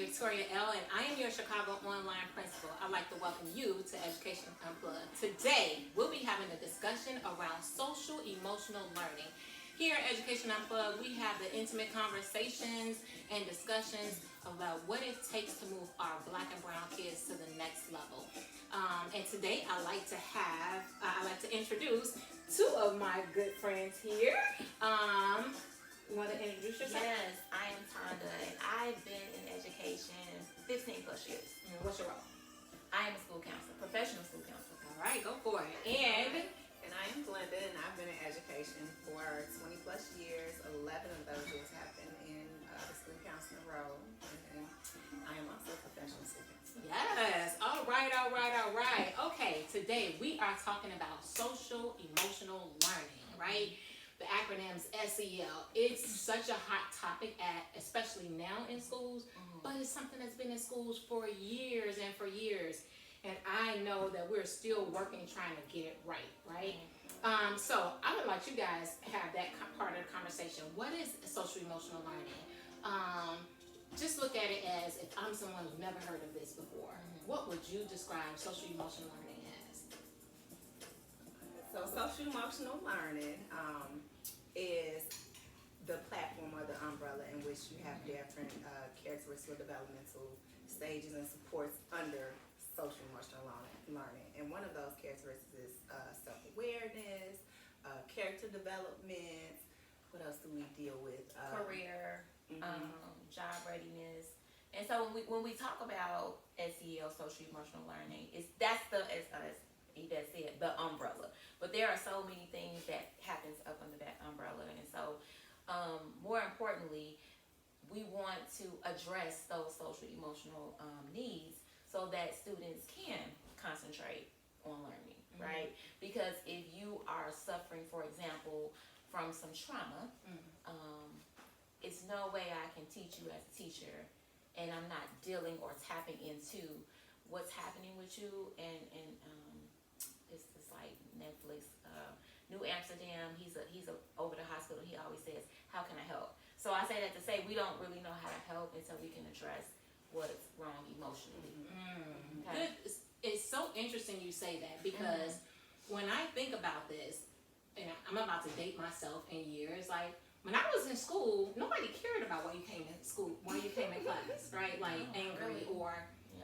Victoria L., and I am your Chicago online principal. I'd like to welcome you to Education Unplugged. Today, we'll be having a discussion around social emotional learning. Here at Education Unplugged, we have the intimate conversations and discussions about what it takes to move our Black and brown kids to the next level. And today, I'd like to introduce two of my good friends here. You want to introduce yourself? Yes, I am Tonda, and I've been in education 15 plus years. What's your role? I am a school counselor, professional school counselor. All right, go for it. And I am Glenda, and I've been in education for 20 plus years. 11 of those years have been in the school counseling role, and I am also a professional school counselor. Yes. All right. Okay, today we are talking about social emotional learning, right? The acronym's SEL. It's such a hot topic especially now in schools, but it's something that's been in schools for years and for years. And I know that we're still working trying to get it right? So I would like you guys have that part of the conversation. What is social emotional learning? Just look at it as if I'm someone who's never heard of this before. What would you describe social emotional learning as? So social emotional learning is the platform or the umbrella in which you have different characteristics or developmental stages and supports under social emotional learning. And one of those characteristics is self-awareness, character development. What else do we deal with? Career, job readiness. And so when we talk about SEL, social emotional learning, that's as Yvette said, the umbrella. But there are so many things that happens up under that umbrella. And so more importantly, we want to address those social emotional needs so that students can concentrate on learning, right? Because if you are suffering, for example, from some trauma, it's no way I can teach you as a teacher and I'm not dealing or tapping into what's happening with you. And it's like Netflix, New Amsterdam, he's over the hospital. He always says, how can I help? So I say that to say we don't really know how to help until we can address what's wrong emotionally. Okay. It's so interesting you say that because when I think about this, and I'm about to date myself in years, like when I was in school, nobody cared about why you came in school, why you came in class, right? Like angry or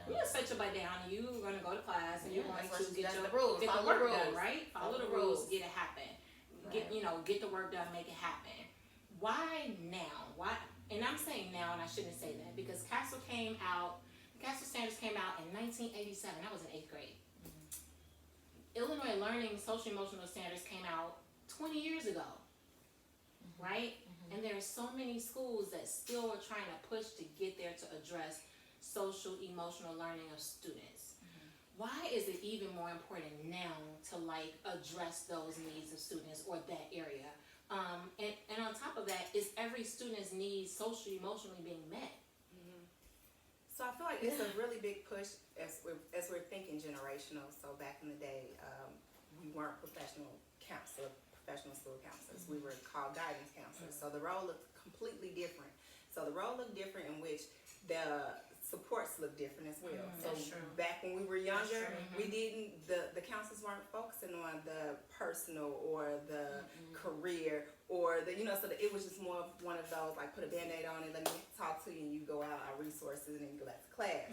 you just set your butt down and you're going to go to class and you're going to get the work done, right? Follow the rules, get it happen. Right. Get the work done, make it happen. Why now? Why? And I'm saying now, and I shouldn't say that because Castle Standards came out in 1987. I was in 8th grade. Illinois Learning Social Emotional Standards came out 20 years ago, right? And there are so many schools that still are trying to push to get there to address social emotional learning of students. Why is it even more important now to address those needs of students or that area? And on top of that, is every student's needs socially emotionally being met? So I feel like it's a really big push as we're thinking generational. So back in the day, we weren't professional school counselors. We were called guidance counselors. So the role looked completely different. So the role looked different in which the supports look different as well. So back when we were younger, we didn't, the counselors weren't focusing on the personal or the career or so it was just more of one of those, like put a Band-Aid on it, let me talk to you, and you go out our resources and then you go back to class.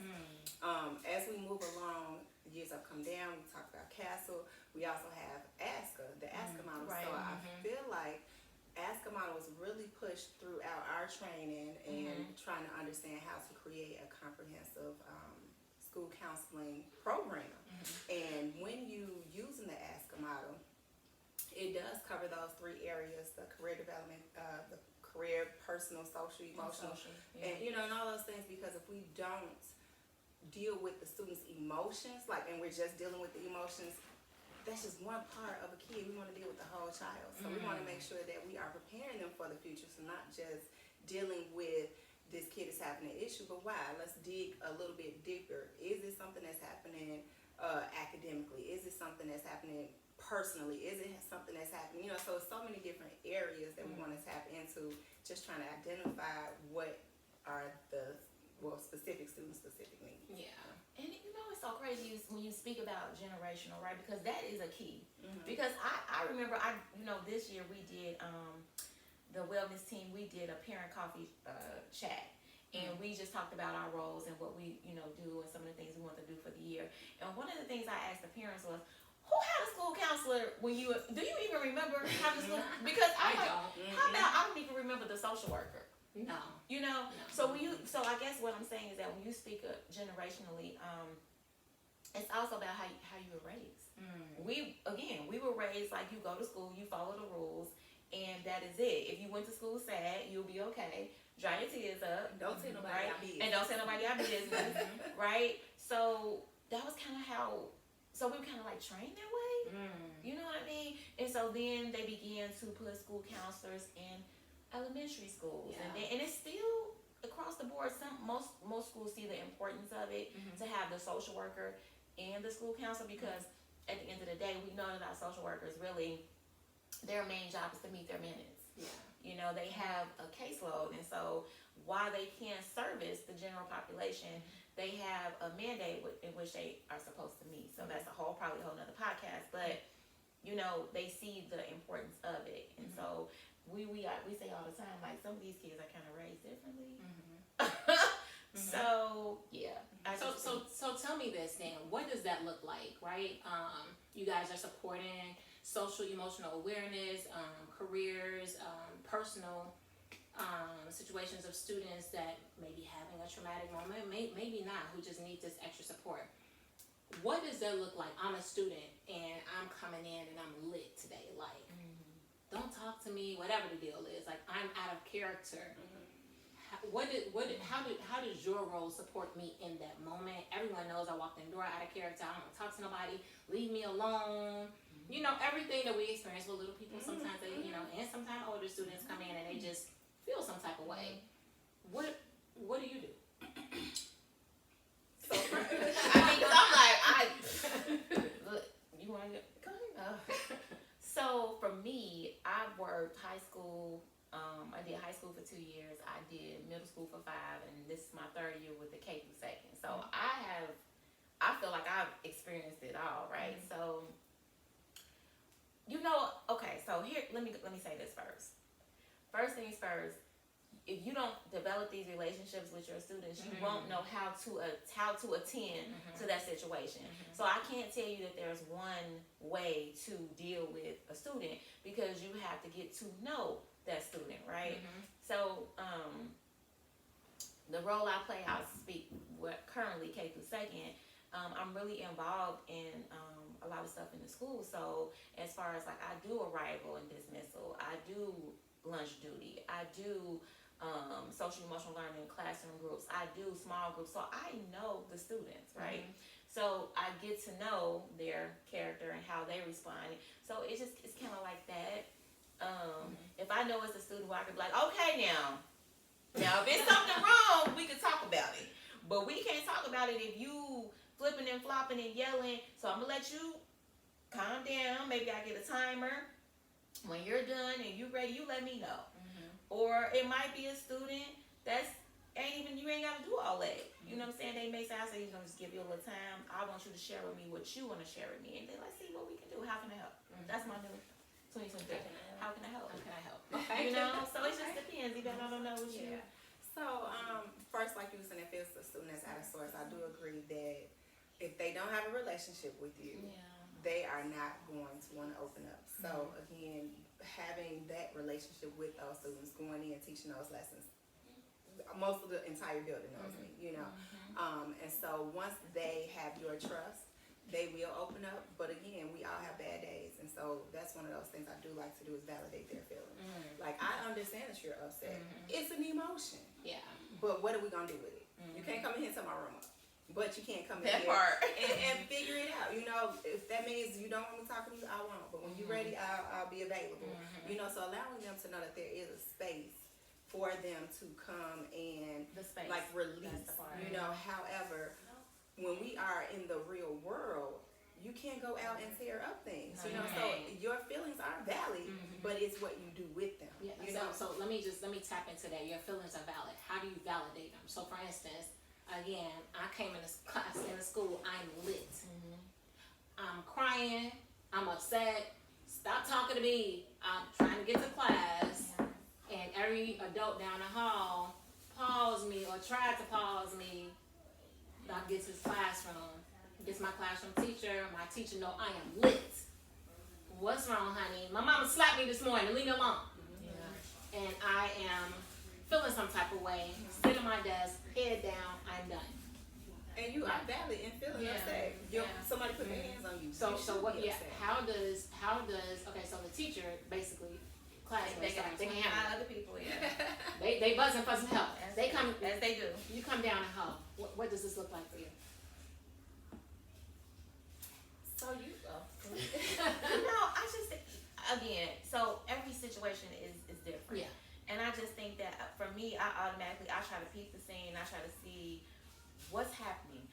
As we move along, years have come down, we talk about Castle, we also have ASCA, the ASCA model. Right. So I feel like ASCA model was really pushed throughout our training and trying to understand how to create a comprehensive school counseling program. And when you using the ASCA model, it does cover those 3 areas: the career development, the career, personal, social, emotional, and and all those things. Because if we don't deal with the students' emotions, and we're just dealing with the emotions, that's just one part of a kid. We want to deal with the whole child. So we want to make sure that we are preparing them for the future. So not just dealing with this kid is having an issue, but why? Let's dig a little bit deeper. Is it something that's happening academically? Is it something that's happening personally? Is it something that's happening? So it's so many different areas that we want to tap into, just trying to identify what are the specific specific needs. Yeah. And you know, it's so crazy when you speak about generational, right? Because that is a key. Mm-hmm. Because I remember, this year we did, the wellness team, we did a parent coffee chat. And we just talked about our roles and what we, do and some of the things we want to do for the year. And one of the things I asked the parents was, who had a school counselor when do you even remember having a school? Because how about I don't even remember the social worker. No. No. So I guess what I'm saying is that when you speak generationally, it's also about how you were raised. We were raised like you go to school, you follow the rules, and that is it. If you went to school sad, you'll be okay. Dry your tears up. Don't tell nobody our business. And don't tell nobody our business, right? So that was kind of how. So we were kind of like trained that way. You know what I mean? And so then they began to put school counselors in elementary schools, and it's still across the board. Most schools see the importance of it to have the social worker and the school counselor, because at the end of the day, we know that our social workers really, their main job is to meet their minutes. Yeah. They have a caseload, and so while they can't service the general population, they have a mandate in which they are supposed to meet. So that's probably a whole nother podcast, but they see the importance of it, and so we say all the time, like, some of these kids are kind of raised differently. So yeah. So tell me this then. What does that look like, right? You guys are supporting social emotional awareness, careers, personal situations of students that may be having a traumatic moment, maybe not, who just need this extra support. What does that look like? I'm a student and I'm coming in and I'm lit today. Like, don't talk to me, whatever the deal is. Like, I'm out of character. How does your role support me in that moment? Everyone knows I walked in the door out of character. I don't want to talk to nobody. Leave me alone. Everything that we experience with little people, sometimes they, and sometimes older students come in and they just feel some type of way. What do you do? So, I'm like, look, you want to go ahead? So for me, I worked high school. I did high school for 2 years. I did middle school for 5, and this is my 3rd year with the K through 2nd. So I feel like I've experienced it all, right? So, okay. So here, let me say this first. First things first. If you don't develop these relationships with your students, you won't know how to attend to that situation. So I can't tell you that there's one way to deal with a student, because you have to get to know that student, right? So the role I play, I speak currently K through 2nd. I'm really involved in a lot of stuff in the school. So as far as like, I do arrival and dismissal, I do lunch duty, I do social emotional learning classroom groups, I do small groups. So I know the students, right? So I get to know their character and how they respond. So it's kind of like that. If I know it's a student who I could be like, okay, now if it's something wrong, we can talk about it. But we can't talk about it if you flipping and flopping and yelling. So I'm gonna let you calm down. Maybe I get a timer. When you're done and you ready, you let me know. Or it might be a student you ain't gotta do all that. You know what I'm saying? They may say, I say, just give you a little time. I want you to share with me what you want to share with me. And then let's see what we can do. How can I help? That's my new 2023. How can I help? How can I help? Okay. So it just depends. Even I don't know what you. So, first, like you were saying, if it's a student that's out of source, I do agree that if they don't have a relationship with you, they are not going to want to open up. So, again, having that relationship with those students, going in, teaching those lessons, most of the entire building knows me, and so once they have your trust, they will open up. But again, we all have bad days, and so that's one of those things I do like to do, is validate their feelings. Like, I understand that you're upset. It's an emotion. Yeah. But what are we gonna do with it? You can't come in here and tell my room up, but you can't come in That here part. and figure it out. If that means you don't want me talking to you, I won't. But when you're ready, I'll be available. So allowing them to know that there is a space for them to come and like release. However, when we are in the real world, you can't go out and tear up things. So your feelings are valid, but it's what you do with them. So let me tap into that. Your feelings are valid. How do you validate them? So for instance, again, I came in this class in the school. I'm lit. I'm crying. I'm upset. Stop talking to me. I'm trying to get to class, and every adult down the hall paused me or tried to pause me. I get to his classroom. Gets my classroom teacher. My teacher know I am lit. What's wrong, honey? My mama slapped me this morning. Leave me alone. And I am feeling some type of way. Sit at my desk, head down. I'm done. And you are valid in feeling upset. Somebody put their hands on you. So what? Yeah. Upset. How does? Okay. So the teacher basically classmates they can handle other people. They buzzing for some help. They come as they do. You come down and help. What does this look like for you? So you No, I just again. So every situation is different. Yeah. And I just think that for me, I try to peep the scene. I try to see what's happening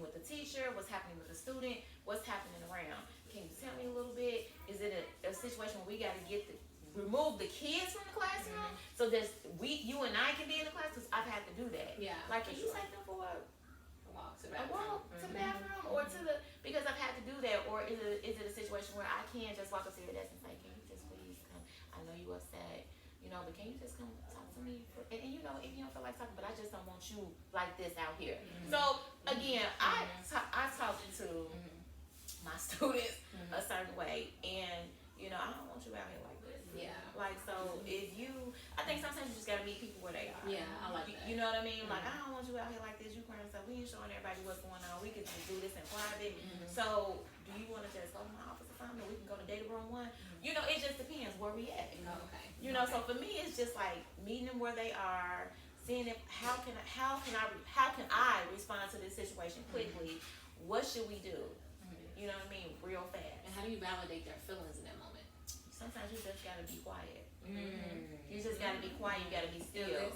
with the teacher, what's happening with the student, what's happening around. Can you tell me a little bit? Is it a situation where we got to remove the kids from the classroom so that you and I can be in the class? Because I've had to do that. Yeah. Like, can you take them for a walk to the bathroom or to the, because I've had to do that, or is it a situation where I can just walk up to your desk and say, can you just please come? I know you upset, but can you just come talk to me? And if you don't feel like talking, but I just don't want you like this out here. So again, I talk to my students a certain way, and I don't want you out here like this. Yeah. Like, so I think sometimes you just gotta meet people where they are. Yeah, I like that. You know what I mean? Like, I don't want you out here like this. You crying stuff. We ain't showing everybody what's going on. We can just do this in private. So, do you want to just go to my office or something? Or we can go to data room 1. It just depends where we at. Okay. So for me, it's just like meeting them where they are, seeing if how can I respond to this situation quickly? What should we do? You know what I mean? Real fast. And how do you validate their feelings in that moment? Sometimes you just gotta be quiet. You just gotta be quiet. You gotta be still.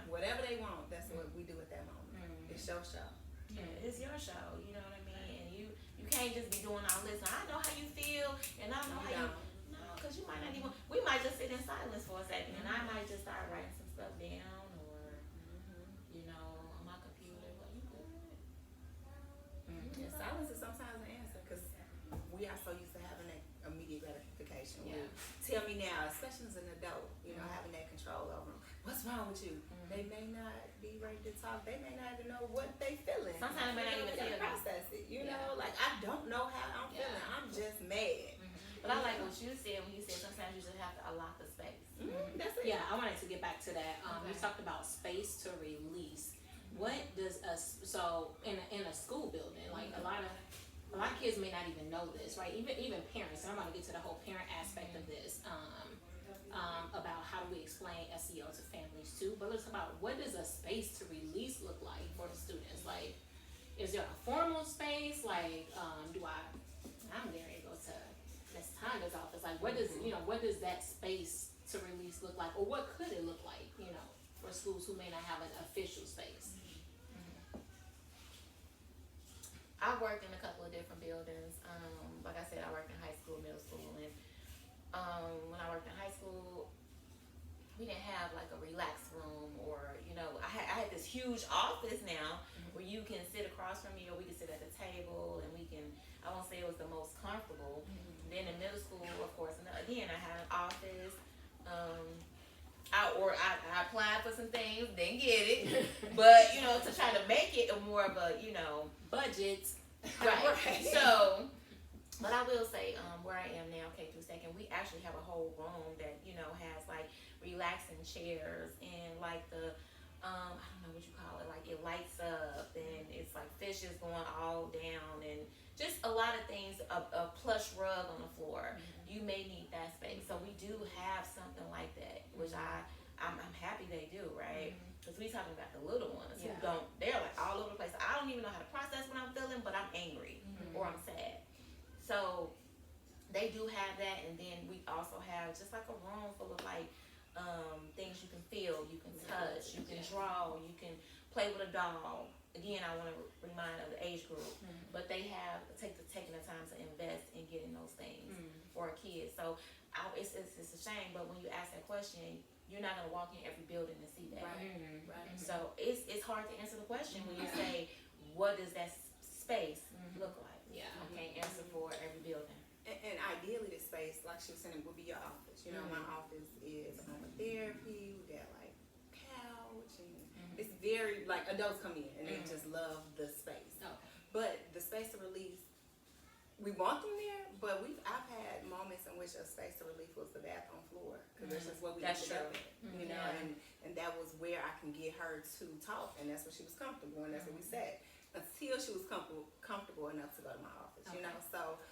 Whatever they want, that's what we do at that moment. It's your show. Yeah, it's your show. You know what I mean? And you can't just be doing all this. I know how you feel, and I know how you. No, because you might not even. We might just sit in silence for a second, and I might just start writing some stuff down, or on my computer. Well, you good? Yeah, silence is sometimes an answer because we are so used to having that immediate gratification. Yeah. Tell me now, especially as an adult, having that control over them. What's wrong with you? They may not be ready to talk. They may not even know what they feeling. Sometimes they may not even feel process it. Like I don't know how I'm feeling. I'm just mad. But I like what you said when you said sometimes you just have to allot the space. That's it. Yeah, I wanted to get back to that. You talked about space to release. What does in a school building, like a lot of kids may not even know this, right? Even parents, and I'm going to get to the whole parent aspect of this, about how do we explain SEO to families too, but let's talk about what does a space to release look like for the students? Like, is there a formal space? Like, I'm getting ready to go to Ms. Tanya's office. Like, what does that space to release look like? Or what could it look like, for schools who may not have an official space? I've worked in a couple of different buildings. Like I said, I worked in high school, middle school, and when I worked in high school, we didn't have like a relaxed room, or I had this huge office now where you can sit across from me, or we can sit at the table, and I won't say it was the most comfortable. Then in middle school, of course, and again, I had an office. I applied for some things, didn't get it, but to try to make it more of a budget, right? So, but I will say, where I am now, K through second, we actually have a whole room that has like relaxing chairs and like the I don't know what you call it, like it lights up and it's like fishes going all down and just a lot of things, a plush rug on the floor. You may need that space, so we do have something like that, which I'm happy they do, right? Because we talking about the little ones who they're like all over the place. I don't even know how to process what I'm feeling, but I'm angry or I'm sad. So they do have that, and then we also have just like a room full of like things you can feel, you can touch, you can draw, you can play with a doll. Again, I want to remind of the age group, but they have taking the time to invest in getting those things for a kid. So it's a shame, but when you ask that question, you're not gonna walk in every building and see that. Right. So it's hard to answer the question when you say, what does that space look like? Yeah. Okay, answer for every building. And ideally, the space, like she was saying, would be your office. You know, my office is aromatherapy. We got like couch, and it's very like adults come in and they just love the space. Okay. But the space of release, we want them there. But I've had moments in which a space of relief was the bathroom floor because that's just what we That's ended up true. in, you know, and that was where I can get her to talk, and that's where she was comfortable, and that's where we sat until she was comfortable enough to go to my office. You know, so.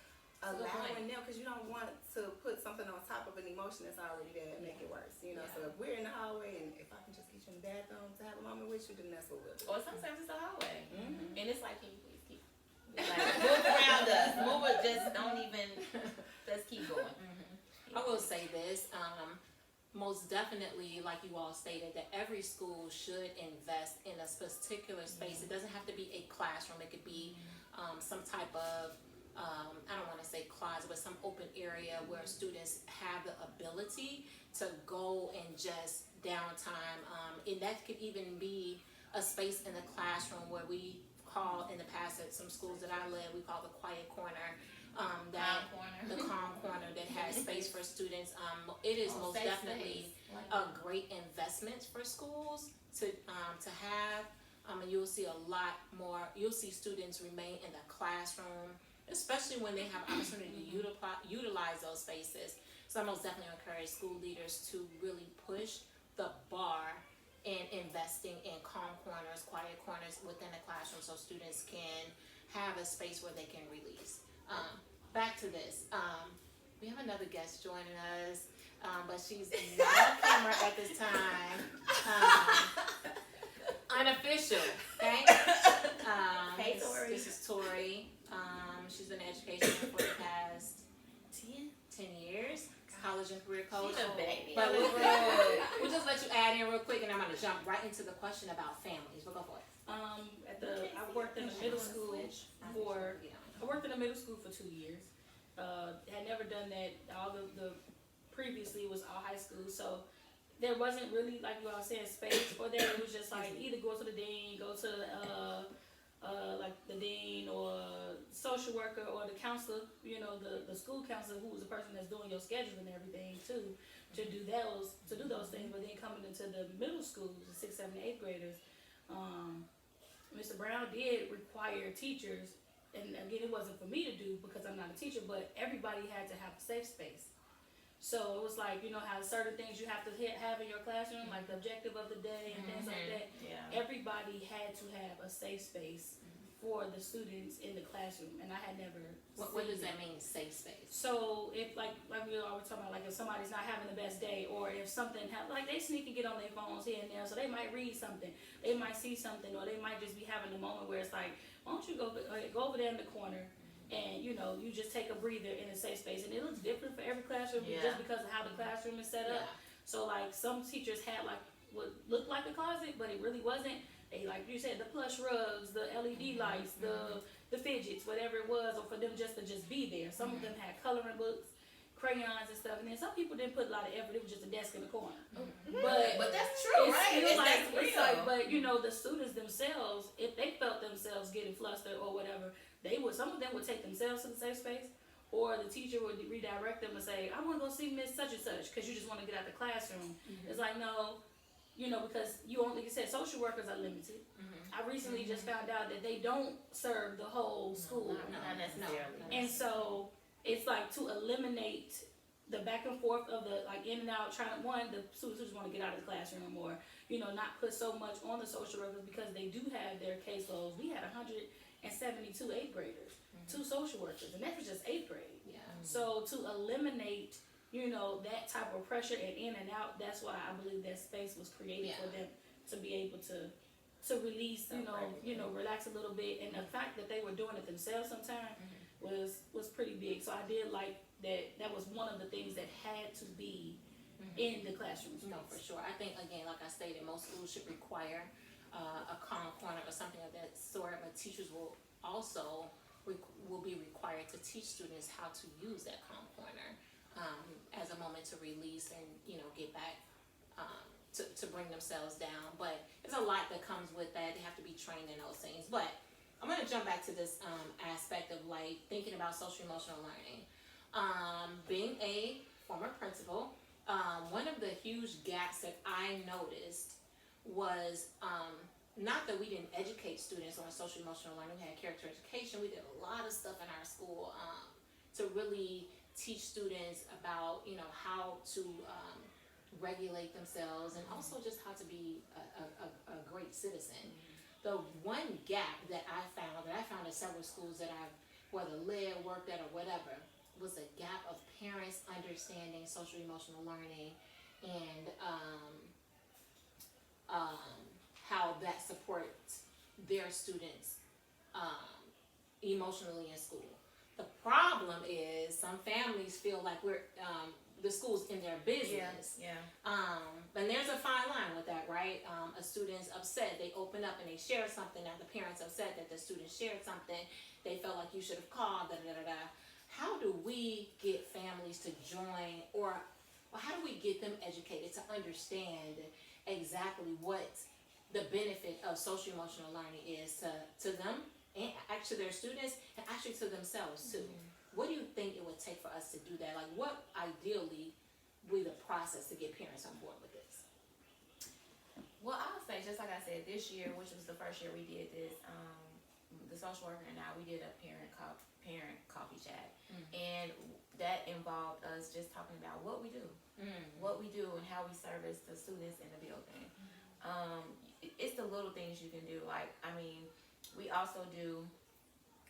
Allowing them, because you don't want to put something on top of an emotion that's already there and make it worse. You know, so if we're in the hallway and if I can just get you in the bathroom to have a moment with you, then that's what we'll do. Or sometimes it's a hallway, and it's like, can you please keep like move around us, move it, just don't even, let's keep going. I will say this, most definitely, like you all stated, that every school should invest in a particular space. It doesn't have to be a classroom. It could be some type of I don't want to say closet, but some open area where students have the ability to go and just downtime. And that could even be a space in the classroom where we call in the past at some schools that I led, we call the quiet corner. The calm corner that has space for students. It is most definitely a great investment for schools to have. And you'll see a lot more. You'll see students remain in the classroom, especially when they have opportunity to utilize those spaces. So I most definitely encourage school leaders to really push the bar in investing in calm corners, quiet corners within the classroom so students can have a space where they can release. Back to this. We have another guest joining us, but she's not on camera at this time. Unofficial, okay? Hey, Tori. This is Tori. She's been in education for the past 10 years. College and career coach. She's a baby. But we'll just let you add in real quick, and I'm going to jump right into the question about families. We'll go for it. I worked in a middle school for 2 years. Had never done that. All the previously was all high school, so there wasn't really, like you all saying, space for that. It was just like either go to the dean, go to like the dean or social worker or the counselor, you know, the school counselor, who was the person that's doing your schedule and everything too, to do those things. But then coming into the middle schools, the 6th, 7th, 8th graders, Mr. Brown did require teachers, and again, it wasn't for me to do because I'm not a teacher, but everybody had to have a safe space. So it was like, you know how certain things you have to have in your classroom, like the objective of the day and things like that. Yeah. Everybody had to have a safe space for the students in the classroom, and I had never. What does that mean, safe space? So if like we always talking about, like if somebody's not having the best day, or if something like they sneak and get on their phones here and there, so they might read something, they might see something, or they might just be having a moment where it's like, why don't you go over there in the corner. And you know, you just take a breather in a safe space, and it looks different for every classroom just because of how the classroom is set up. So like some teachers had like what looked like a closet, but it really wasn't. They, like you said, the plush rugs, the LED lights, the fidgets, whatever it was, or for them just to be there. Some of them had coloring books, crayons and stuff, and then some people didn't put a lot of effort. It was just a desk in the corner. But that's true, right? It's like, but you know, the students themselves, if they felt themselves getting flustered or whatever, some of them would take themselves to the safe space, or the teacher would redirect them and say, I want to go see Miss such and such, because you just want to get out the classroom. It's like, no, you know, because like you said, social workers are limited. I recently just found out that they don't serve the whole school. Not necessarily. And so it's like to eliminate the back and forth of the like in and out, the students who just want to get out of the classroom, or you know, not put so much on the social workers, because they do have their caseloads. We had 172 8th graders, 2 social workers, and that was just 8th grade. So to eliminate, you know, that type of pressure and in and out, that's why I believe that space was created for them to be able to release, relax a little bit. And the fact that they were doing it themselves sometimes was pretty big. So I did like that was one of the things that had to be in the classrooms. No, for sure. I think, again, like I stated, most schools should require a calm corner or something of that sort, but teachers will also be required to teach students how to use that calm corner as a moment to release and, you know, get back to bring themselves down. But there's a lot that comes with that. They have to be trained in those things. But I'm gonna jump back to this aspect of like thinking about social emotional learning. Being a former principal, one of the huge gaps that I noticed was not that we didn't educate students on social emotional learning. We had character education. We did a lot of stuff in our school to really teach students about, you know, how to regulate themselves and also just how to be a great citizen. The one gap that I found in several schools that I've whether led, worked at, or whatever, was a gap of parents understanding social emotional learning and how that supports their students emotionally in school. The problem is some families feel like the school's in their business. Yeah. And there's a fine line with that, right? A student's upset, they open up and they share something. Now the parent's upset that the student shared something. They felt like you should have called, How do we get families to join, or how do we get them educated to understand exactly what the benefit of social emotional learning is to them and actually their students and actually to themselves too? What do you think it would take for us to do that? Like, what ideally would be the process to get parents on board with this? Well, I'll say, just like I said, this year, which was the first year we did this, the social worker and I, we did a parent coffee chat. And that involved us just talking about what we do. What we do and how we service the students in the building. It's the little things you can do. Like, I mean, we also do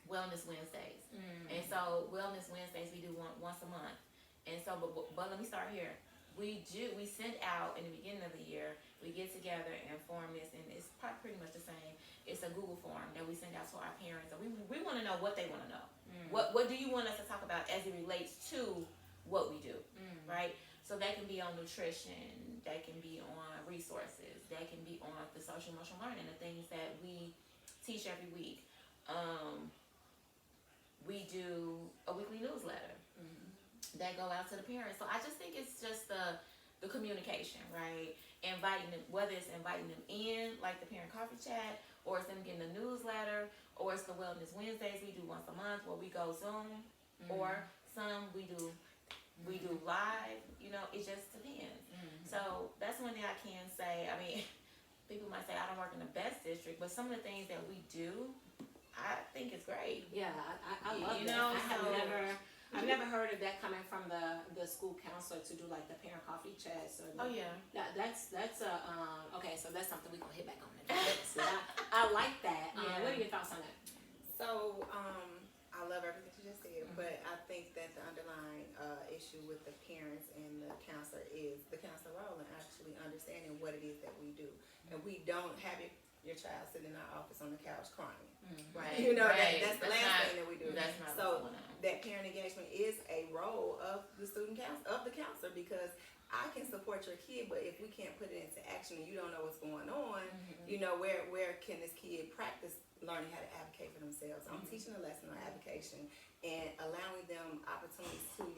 Wellness Wednesdays. And so Wellness Wednesdays we do once a month. And so, but let me start here. We send out in the beginning of the year, we get together and form this, and it's pretty much the same. It's a Google form that we send out to our parents. And we want to know what they want to know. What do you want us to talk about as it relates to what we do, right? So that can be on nutrition, that can be on resources, that can be on the social emotional learning, the things that we teach every week. We do a weekly newsletter that go out to the parents. So I just think it's just the communication, right? Inviting them, whether it's inviting them in, like the parent coffee chat, or it's them getting the newsletter, or it's the Wellness Wednesdays we do once a month where we go Zoom, or some we do live. You know, it just depends. So that's one thing I can say. I mean, people might say I don't work in the best district, but some of the things that we do, I think it's great. Yeah, I love that. I've never heard of that coming from the school counselor to do like the parent coffee chats. Or that's okay. So that's something we're gonna hit back on. I like that. What are your thoughts on that? So I love everything you just said, but I think that the underlying issue with the parents and the counselor is the counselor role and actually understanding what it is that we do, and we don't have your child sitting in our office on the couch crying. Right. You know, right. that's the last thing that we do. That's not so that parent engagement is a role of the counselor, because I can support your kid, but if we can't put it into action and you don't know what's going on, you know, where can this kid practice learning how to advocate for themselves? I'm teaching a lesson on advocation and allowing them opportunities to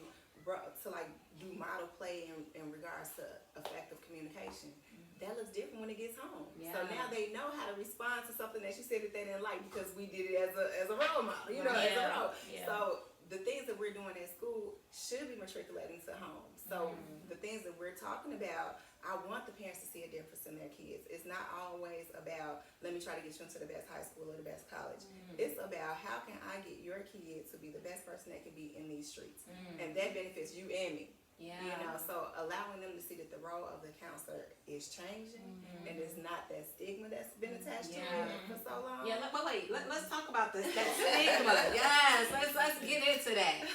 like do model play in regards to effective communication. That looks different when it gets home. So now they know how to respond to something that you said that they didn't like because we did it as a role model, you know, as a role. So the things that we're doing at school should be matriculating to home. So the things that we're talking about, I want the parents to see a difference in their kids. It's not always about, let me try to get you into the best high school or the best college. It's about, how can I get your kid to be the best person they can be in these streets? And that benefits you and me. You know, so allowing them to see that the role of the counselor is changing and it's not that stigma that's been attached to it for so long. But wait, let's talk about that stigma. Yes, let's get into that.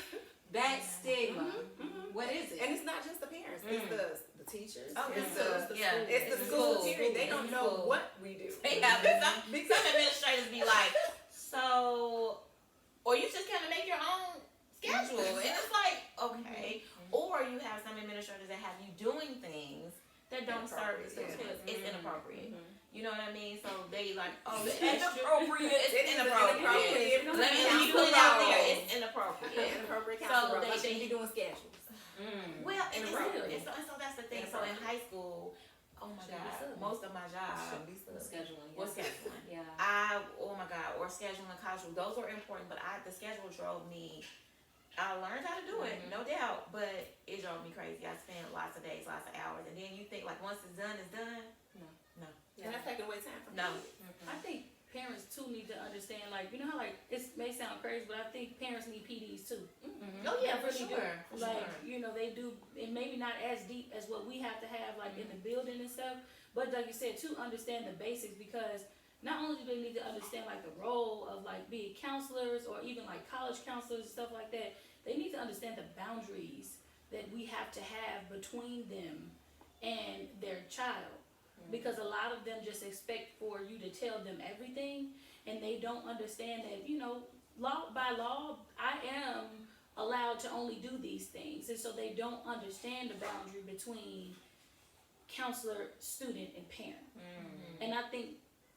That stigma. What is it? And it's not just the parents, it's the teachers. It's the school period. They don't know what we do. Some administrators be like, so, or you just kind of make your own schedule. And it's like, okay. Or you have some administrators that have you doing things that don't service those kids. It's inappropriate. You know what I mean? So they like, oh, it's inappropriate. It's inappropriate. Let me put it out there. It's inappropriate. Inappropriate So they should be doing schedules. Well, and so that's the thing. So in high school, oh my God, most of my job scheduling. was scheduling. Yeah. I or scheduling college. Those were important, but the schedule drove me. I learned how to do it, no doubt, but it drove me crazy. I spent lots of days, lots of hours, and then you think like once it's done, it's done. No. And that's taking away time from No. kids. I think parents too need to understand, like, you know how like it may sound crazy, but I think parents need PDs too. Oh yeah, for Really do. sure. For Like, sure. you know, they do, and maybe not as deep as what we have to have, like in the building and stuff. But like you said, to understand the basics, because not only do they need to understand like the role of like being counselors or even like college counselors and stuff like that, they need to understand the boundaries that we have to have between them and their child. Because a lot of them just expect for you to tell them everything, and they don't understand that, you know, by law, I am allowed to only do these things. And so they don't understand the boundary between counselor, student, and parent. And I think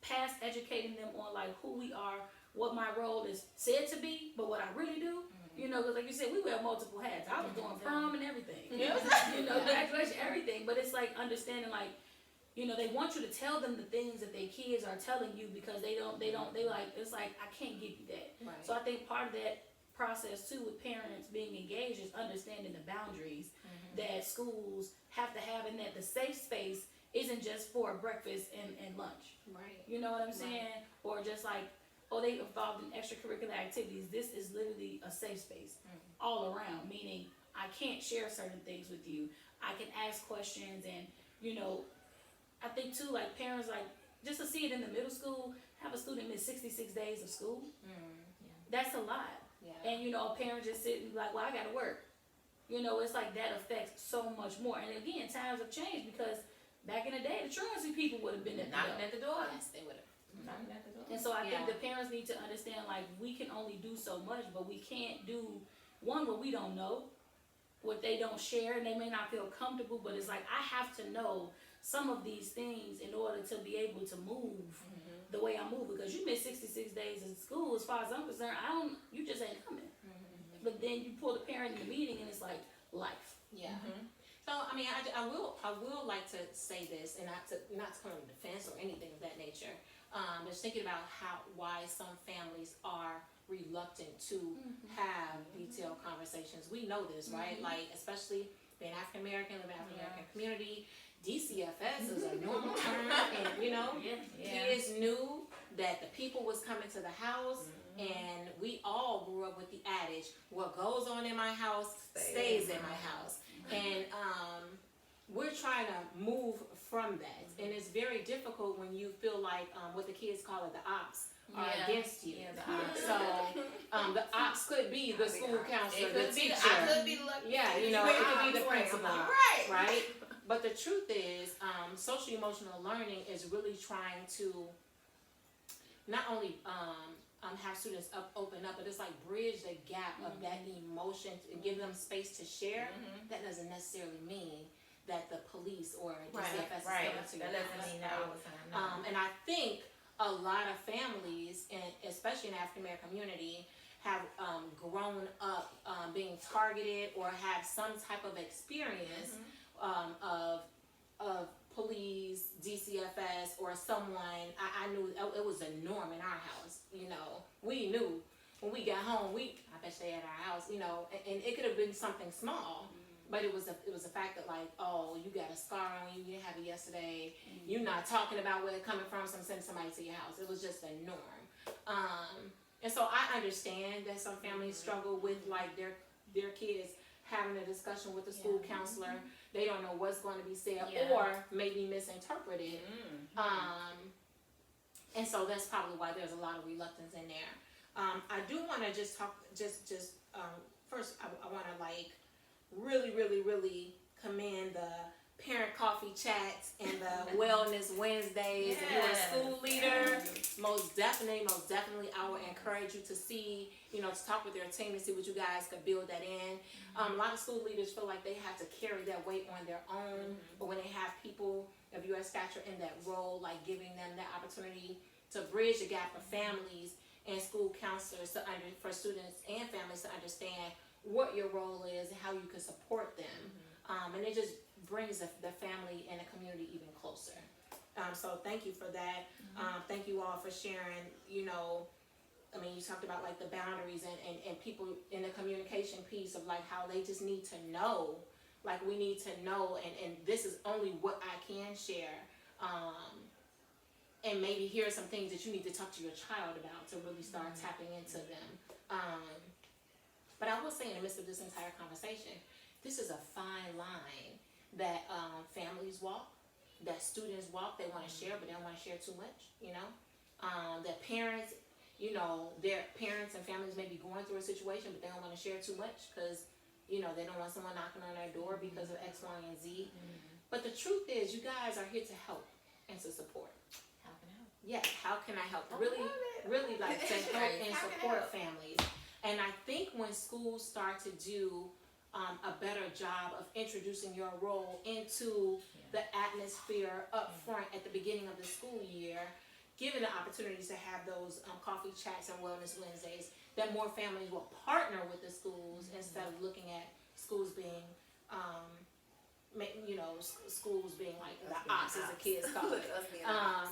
past educating them on like who we are, what my role is said to be, but what I really do, you know, because like you said, we wear multiple hats. I was doing prom and everything, you know, graduation, everything. But it's like understanding, like, you know, they want you to tell them the things that their kids are telling you, because they like, it's like, I can't give you that. Right. So I think part of that process too with parents being engaged is understanding the boundaries that schools have to have, and that the safe space isn't just for breakfast and lunch. Right. You know what I'm saying? Or just like, oh, they involved in extracurricular activities. This is literally a safe space all around, meaning I can't share certain things with you. I can ask questions, and, you know, I think too, like parents, like just to see it in the middle school, have a student miss 66 days of school. That's a lot. Yeah. And, you know, a parent just sitting like, well, I gotta work. You know, it's like that affects so much more. And again, times have changed, because back in the day, the truancy people would have been at the Knocking door. at the door. Yes, they would have. Knocking at the door. And so I think Yeah. the parents need to understand, like, we can only do so much, but we can't do one what we don't know, what they don't share, and they may not feel comfortable, but it's like, I have to know some of these things in order to be able to move the way I move, because you miss 66 days in school, as far as I'm concerned, you just ain't coming. But then you pull the parent in the meeting, and it's like life. Yeah. So I mean, I will like to say this, and not to come in defense or anything of that nature. Just thinking about why some families are reluctant to have detailed conversations. We know this, right? Like, especially being African American, living in African American community, DCFS is a normal term, and you know, kids knew that the people was coming to the house. And we all grew up with the adage, what goes on in my house stays in my house. And we're trying to move from that. And it's very difficult when you feel like what the kids call it, the ops are against you. Yeah, the ops. So the ops could be the school counselor, the teacher. I could be the lucky. Yeah, you know, it could be the principal. Right. Right? But the truth is, social emotional learning is really trying to not only have students open up, but it's like bridge the gap of that emotion and give them space to share. That doesn't necessarily mean that the police or DCFS is coming to your That doesn't house. mean that all the time. No. And I think a lot of families, and especially in the African American community, have grown up being targeted or have some type of experience of police, DCFS, or someone. I knew it was a norm in our house. You know, we knew when we got home. I bet they at our house. You know, and it could have been something small, but it was a fact that, like, oh, you got a scar on you. You didn't have it yesterday. You're not talking about where it's coming from. So send somebody to your house. It was just a norm. And so I understand that some families struggle with like their kids having a discussion with the school counselor. They don't know what's going to be said or maybe misinterpreted. And so that's probably why there's a lot of reluctance in there. I do want to just talk, first I want to like really commend the parent coffee chats and the wellness Wednesdays. If you're a school leader, most definitely I would encourage you to see, to talk with their team and see what you guys could build that in. A lot of school leaders feel like they have to carry that weight on their own, but when they have people of your stature in that role, like giving them that opportunity to bridge the gap for families and school counselors for students and families to understand what your role is and how you can support them. And it just brings the family and the community even closer. So thank you for that. Thank you all for sharing, I mean, you talked about like the boundaries and people in the communication piece of like how they just need to know, like we need to know, and this is only what I can share. And maybe here are some things that you need to talk to your child about to really start tapping into them. But I will say in the midst of this entire conversation, this is a fine line that families walk, that students walk. They want to share, but they don't want to share too much, you know? That parents, you know, their parents and families may be going through a situation, but they don't want to share too much because, you know, they don't want someone knocking on their door because of X, Y, and Z. But the truth is, you guys are here to help and to support. How can I help? Yeah, how can I help? I Really, love it. really like to help Right. and How can I support help? families. And I think when schools start to do a better job of introducing your role into the atmosphere up front at the beginning of the school year, given the opportunities to have those coffee chats and wellness Wednesdays, that more families will partner with the schools instead of looking at schools being, you know, schools being like the ops as the kids call it. Us being the ops.